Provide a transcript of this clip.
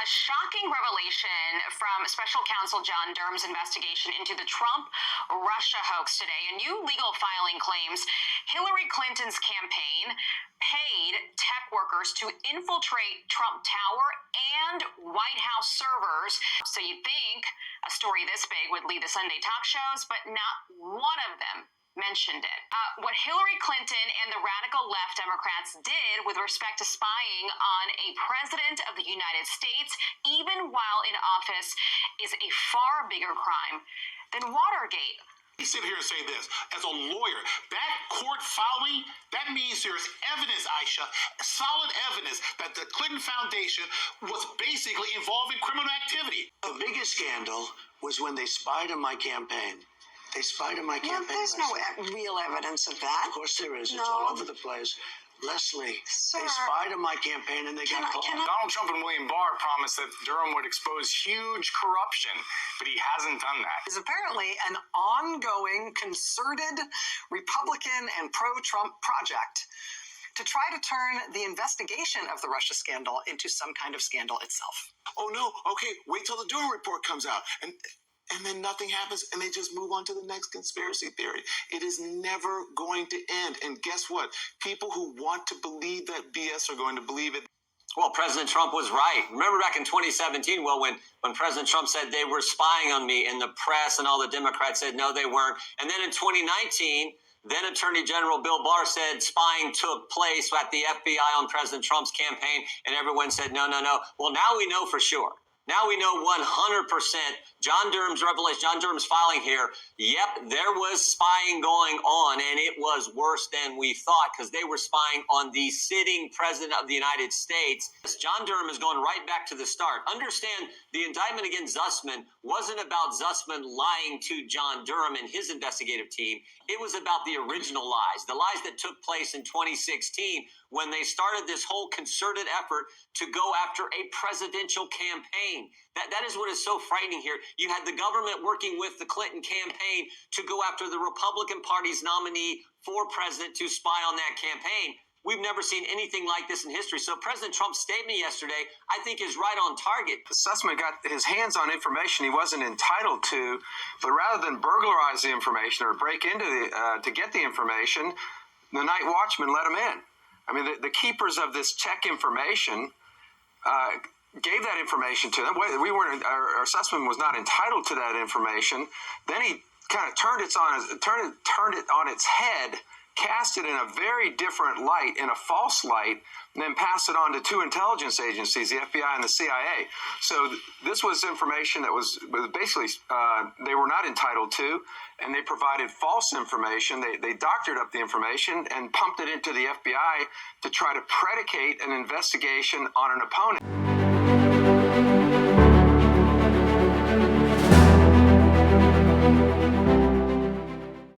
A shocking revelation from special counsel John Durham's investigation into the Trump-Russia hoax today. A new legal filing claims Hillary Clinton's campaign paid tech workers to infiltrate Trump Tower and White House servers. So you'd think a story this big would lead the Sunday talk shows, but not one of them mentioned it. What Hillary Clinton and the radical left Democrats did with respect to spying on a president of the United States, even while in office, is a far bigger crime than Watergate. Let me sit here and say this. As a lawyer, that court filing, that means there's evidence, Aisha, solid evidence that the Clinton Foundation was basically involved in criminal activity. The biggest scandal was when they spied on my campaign. They spied on my campaign. There's no real evidence of that. Of course there is. No. It's all over the place. Leslie, Sir, they spied on my campaign and they got caught. Donald Trump and William Barr promised that Durham would expose huge corruption, but he hasn't done that. Is apparently an ongoing, concerted Republican and pro-Trump project to try to turn the investigation of the Russia scandal into some kind of scandal itself. Oh, no. Okay, wait till the Durham Report comes out. And then nothing happens, and they just move on to the next conspiracy theory. It is never going to end. And guess what? People who want to believe that BS are going to believe it. Well, President Trump was right. Remember back in 2017, when President Trump said they were spying on me, and the press and all the Democrats said no, they weren't. And then in 2019, then Attorney General Bill Barr said spying took place at the FBI on President Trump's campaign, and everyone said no. Well, now we know for sure. Now we know 100%. John Durham's revelation, John Durham's filing here. Yep, there was spying going on, and it was worse than we thought because they were spying on the sitting president of the United States. John Durham is going right back to the start. Understand, the indictment against Zussman wasn't about Zussman lying to John Durham and his investigative team. It was about the original lies, the lies that took place in 2016 when they started this whole concerted effort to go after a presidential campaign. That is what is so frightening here. You had the government working with the Clinton campaign to go after the Republican Party's nominee for president to spy on that campaign. We've never seen anything like this in history. So President Trump's statement yesterday, I think, is right on target. Sussman got his hands on information he wasn't entitled to, but rather than burglarize the information or break into to get the information, the night watchman let him in. I mean, the keepers of this check information gave that information to them. Our Sussman was not entitled to that information. Then he kind of turned it on its head, cast it in a very different light, in a false light, and then passed it on to two intelligence agencies, the FBI and the CIA. So this was information that was basically they were not entitled to, and they provided false information. They doctored up the information and pumped it into the FBI to try to predicate an investigation on an opponent.